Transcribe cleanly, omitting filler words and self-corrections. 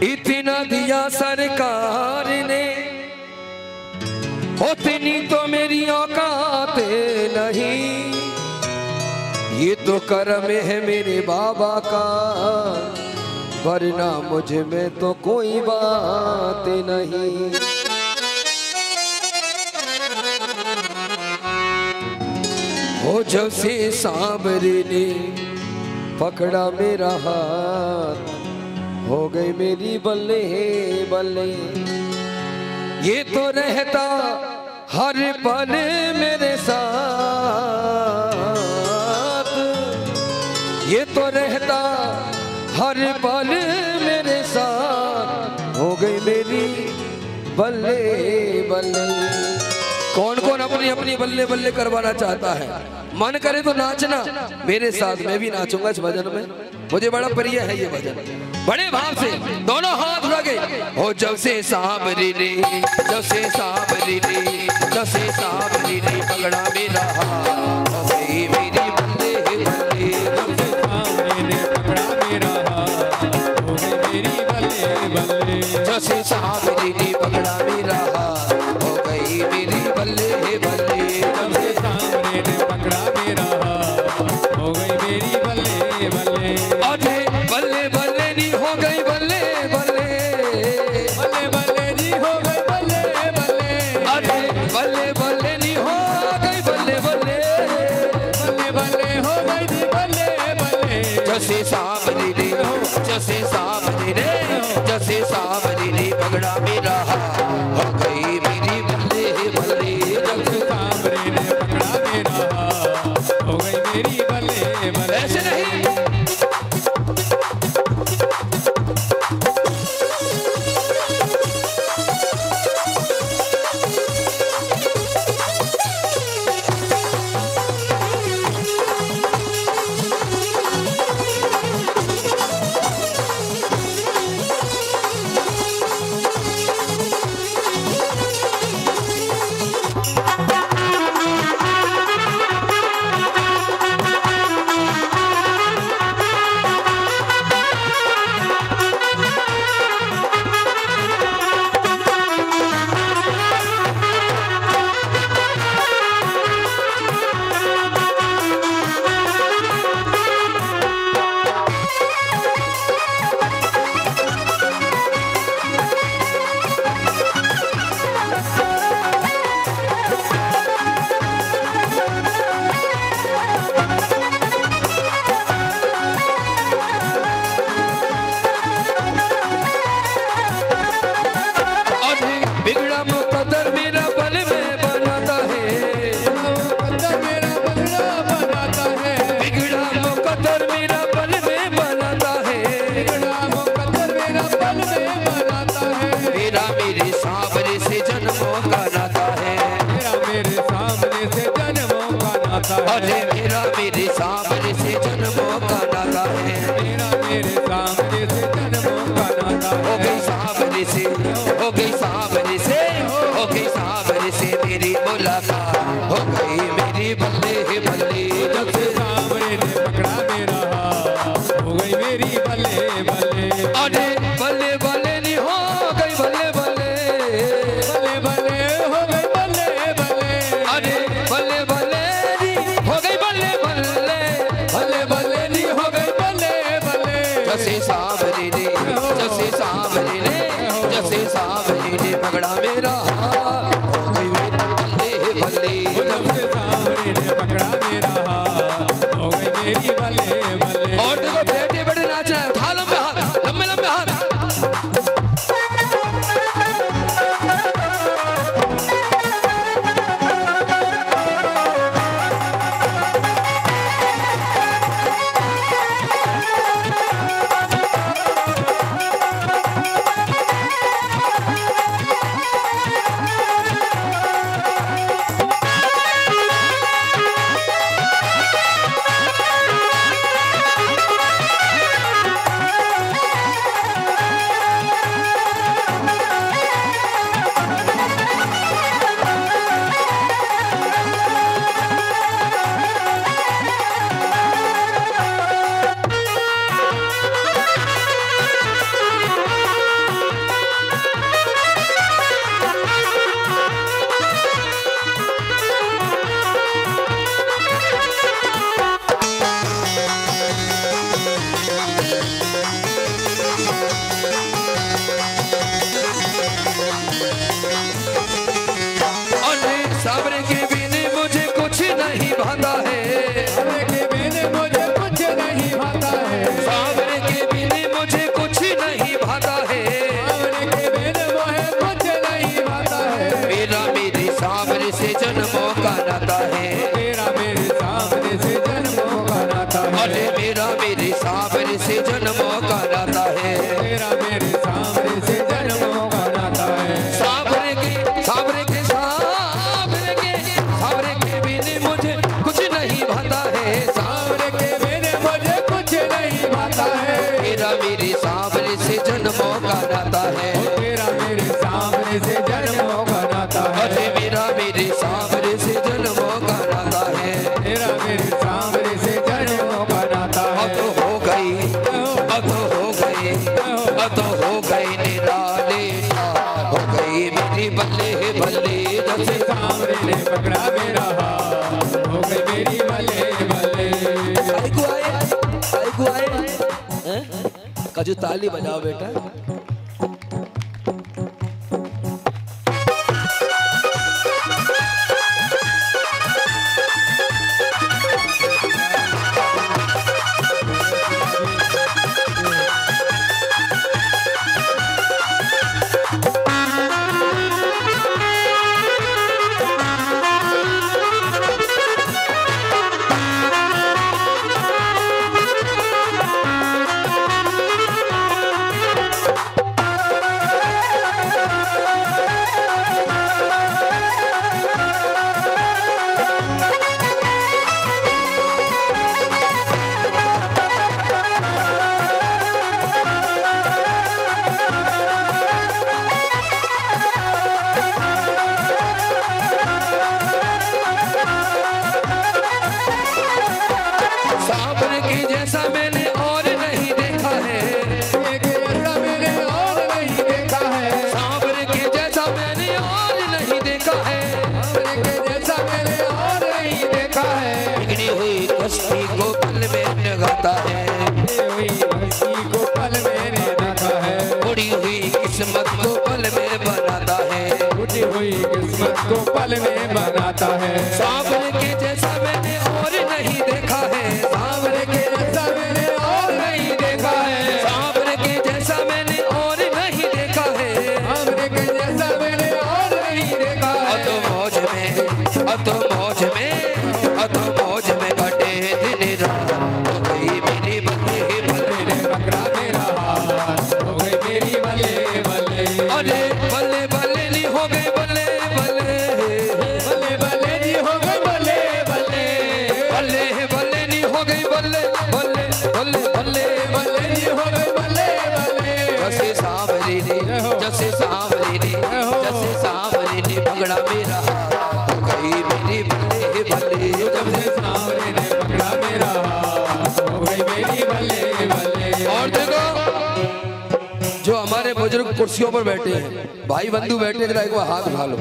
इतना दिया सरकार ने, उतनी तो मेरी औकात नहीं। ये तो कर्म है मेरे बाबा का, वरना मुझ में तो कोई बात नहीं। हो जब से सांवरे ने पकड़ा मेरा हाथ, हो गई मेरी बल्ले बल्ले। ये तो रहता हर पल मेरे साथ, ये तो रहता हर पल मेरे साथ, हो गई मेरी बल्ले बल्ले। कौन कौन अपनी अपनी बल्ले बल्ले करवाना चाहता है? मन करे तो नाचना मेरे साथ, मैं भी नाचूंगा इस भजन में। मुझे बड़ा प्रिय है ये भजन, बड़े भाव से दोनों हाथ लगे। हो जब से सांवरी ने, जब से सांवरी ने, जब से सांवरी ने पकड़ा मेरा हाथ, हो गई मेरी बल्ले बल्ले। जब से सांवरे ने पकड़ा मेरा हाथ, हो गई मेरी बल्ले बल्ले। जब से सांवरी ने पकड़ा मेरा हाथ, हो गई मेरी बल्ले बल्ले। जब से सांवरे ने पकड़ा मेरा हाथ, हो गई मेरी बल्ले बल्ले। अरे बल्ले बल्ले नी हो गई बल्ले बल्ले, बल्ले बल्ले जी हो गए बल्ले बल्ले। अरे बल्ले बल्ले नी हो गई बल्ले बल्ले, बल्ले बल्ले हो गई जी बल्ले बल्ले। जैसे सांवरी ने, जैसे सांवरी ने, जैसे सांवरी ने पकड़ा मेरा हाथ, हो गई मेरी बल्ले बल्ले। जब से सांवरे ने पकड़ा मेरा हाथ, हो गई मेरी बल्ले बल्ले। ऐसे नहीं, बिगड़ा मुकद्दर मेरा बल में बनाता है, मुकद्दर मेरा बल्ला बनाता है। बिगड़ा मुकद्दर मेरा बल में बनाता है। बिगड़ा मुकद्दर मेरा बल में बनाता है। मेरा मेरे सांवरे से जन्मों का नाता है, मेरा मेरे सामने से जन्मों का नाता है। अरे मेरा मेरे सांवरे से जन्मों का नाता है। मेरा मेरे सामने से जन्मों का नाता हो है। गई सांवरे से, हो गई सांवरे से, हो गई सांवरे से मेरी मुलाकात, हो गई मेरी बल्ले बल्ले। जब से सांवरे ने पकड़ा मेरा हाथ, हो गई मेरी बल्ले बल्ले। अरे बल्ले बल्ले नी हो गई बल्ले बल्ले, बल्ले बल्ले हो गई बल्ले बल्ले। अरे बल्ले बल्ले नी हो गई बल्ले बल्ले, बल्ले बल्ले नी हो गई बल्ले बल्ले। जैसे सांवरे ने, जैसे सांवरे ने, जैसे सांवरे ने पकड़ा मेरा हाथ, हो गई मेरी बल्ले बल्ले। जब से सांवरे ने पकड़ा मेरा हाथ, हो गई मेरी बल्ले बल्ले। और देखो बेटे बड़े नाच रहे हैं, उठा लंबे हाथ, लंबे लंबे हाथ। आज ताली बजाओ बेटा। किस्मत को पल में बनाता है, टूटी हुई किस्मत को पल में बनाता है। सांवरे के जैसा मैंने और नहीं देखा है, सांवरे के जैसा मैंने और नहीं देखा है, सांवरे के जैसा मैंने और नहीं देखा है, सांवरे के जैसा मैंने और नहीं देखा है। अतो मौज में, अतो मौज में, अतो मौज में कटे दिन रात, हो गई मेरी बल्ले बल्ले पकड़ा मेरा हाथ, हो गई मेरी बल्ले बल्ले, अरे बल्ले बल्ले नी हो गई बल्ले बल्ले, बल्ले बल्ले नी हो गई बल्ले बल्ले, बल्ले बल्ले नी हो गई बल्ले बल्ले, बल्ले बल्ले बल्ले नी हो गई बल्ले बल्ले। जैसे सांवरी नी, जैसे सांवरी नी, जैसे सांवरी नी पकड़ा मेरा हाथ, हो गई मेरी बल्ले बल्ले, जैसे सांवरी ने पकड़ा मेरा हाथ, हो गई मेरी बल्ले बल्ले। और देखो जो हमारे बुजुर्ग कुर्सियों पर बैठे हैं, भाई बंधु बैठे, जरा एक बार हाथ उठा लो।